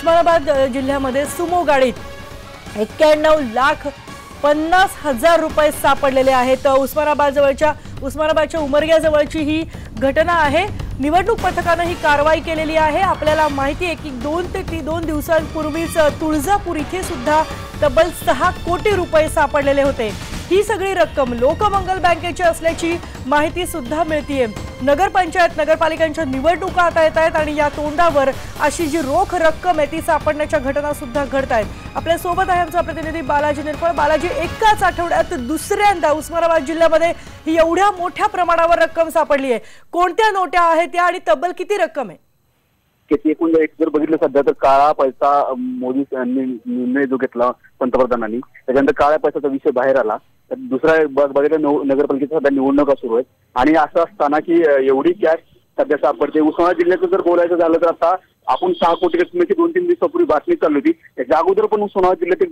उस्मानाबाद जिल्ह्यामध्ये सुमो गाडीत 91,50,000 रुपये सापडलेले आहेत। उस्मानाबादच्या उमरग्या जवळची ही घटना आहे। निवडणूक पथकाने ही कारवाई केलेली आहे। आपल्याला माहिती आहे की 2 दिवसांपूर्वीच तुळजापूर इथे सुद्धा तब्बल 6 कोटी रुपये सापडलेले होते। ही सगळी रक्कम लोकमंगल बँकेची असल्याची माहिती सुद्धा मिळतेय। नगरपालिकांच्या निवडणुका आता येत आहेत आणि या तोंडावर अशी जी रोख रक्कम आहे ती सापडण्याच्या घटना सुद्धा घडत आहेत। आपल्या सोबत आहे आमचा प्रतिनिधी बालाजी निरपळ। बालाजी, एकाच आठवड्यात दुसऱ्यांदा उस्मानाबाद जिल्ह्यामध्ये ही एवढ्या मोठ्या प्रमाणावर रक्कम सापडली आहे। कोणत्या नोटा आहेत त्या आणि तब्बल किती रक्कम आहे? एकूण जर बघितलं सध्या तर काळा पैसा मोदी यांनी निर्णय जो घेतला पंतप्रधानांनी, त्याच्यानंतर काळ्या पैशाचा विषय बाहेर आला। दुसरा बघितलं नगरपालिकेच्या सध्या निवडणुका सुरू आहेत आणि असं असताना की एवढी कॅश सध्या सापडते। उस्मानाबाद जिल्ह्याचं जर बोलायचं झालं तर आता आपण 6 कोटी रकमेची 2-3 दिवसापूर्वी बातमी चालू होती। त्याच्या अगोदर पण उस्मानाबाद जिल्ह्यात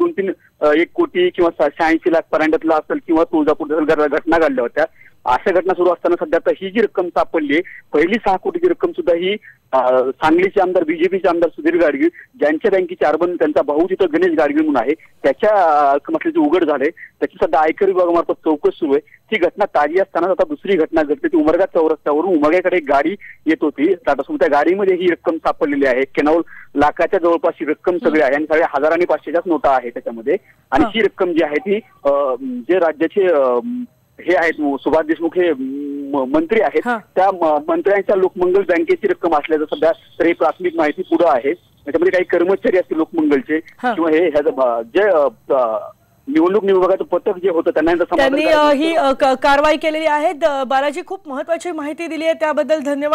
1 कोटी किंवा 86 लाख पर्यंतला असेल किंवा तुळजापूर घटना घडल्या होत्या। अशा घटना सुरू असताना सध्या आता ही जी रक्कम सापडली, पहिली 6 कोटीची रक्कम सुद्धा ही सांगलीचे आमदार बीजेपीचे आमदार सुधीर गाडगीळ, ज्यांच्या बँकेचे अर्बन त्यांचा भाऊ तिथं गणेश गाडगीळ म्हणून आहे, त्याच्या रक्कम असल्याचे उघड झाले। त्याची सध्या आयकर विभागामार्फत चौकशी सुरू आहे। ही घटना ताजी असताना आता दुसरी घटना घडते ती उमरगा चौरस्त्यावरून उमरग्याकडे एक गाडी येत होती टाटा सुमो, त्या गाडीमध्ये ही रक्कम सापडलेली आहे। 91 लाखाच्या जवळपास ही रक्कम सगळी आहे आणि सगळ्या 1000 आणि 500च्याच नोटा आहेत त्याच्यामध्ये। आणि ही रक्कम जी आहे ती जे राज्याचे हे आहेत सुभाष देशमुख हे मंत्री आहेत, त्या मंत्र्यांच्या लोकमंगल बँकेची रक्कम असल्याचं सध्या तरी प्राथमिक माहिती पुढे आहे। त्याच्यामध्ये काही कर्मचारी असतील लोकमंगलचे किंवा हे जे निवडणूक विभागाचं पथक जे होतं त्यांनी ही कारवाई केलेली आहे। बालाजी, खूप महत्त्वाची माहिती दिली आहे त्याबद्दल धन्यवाद।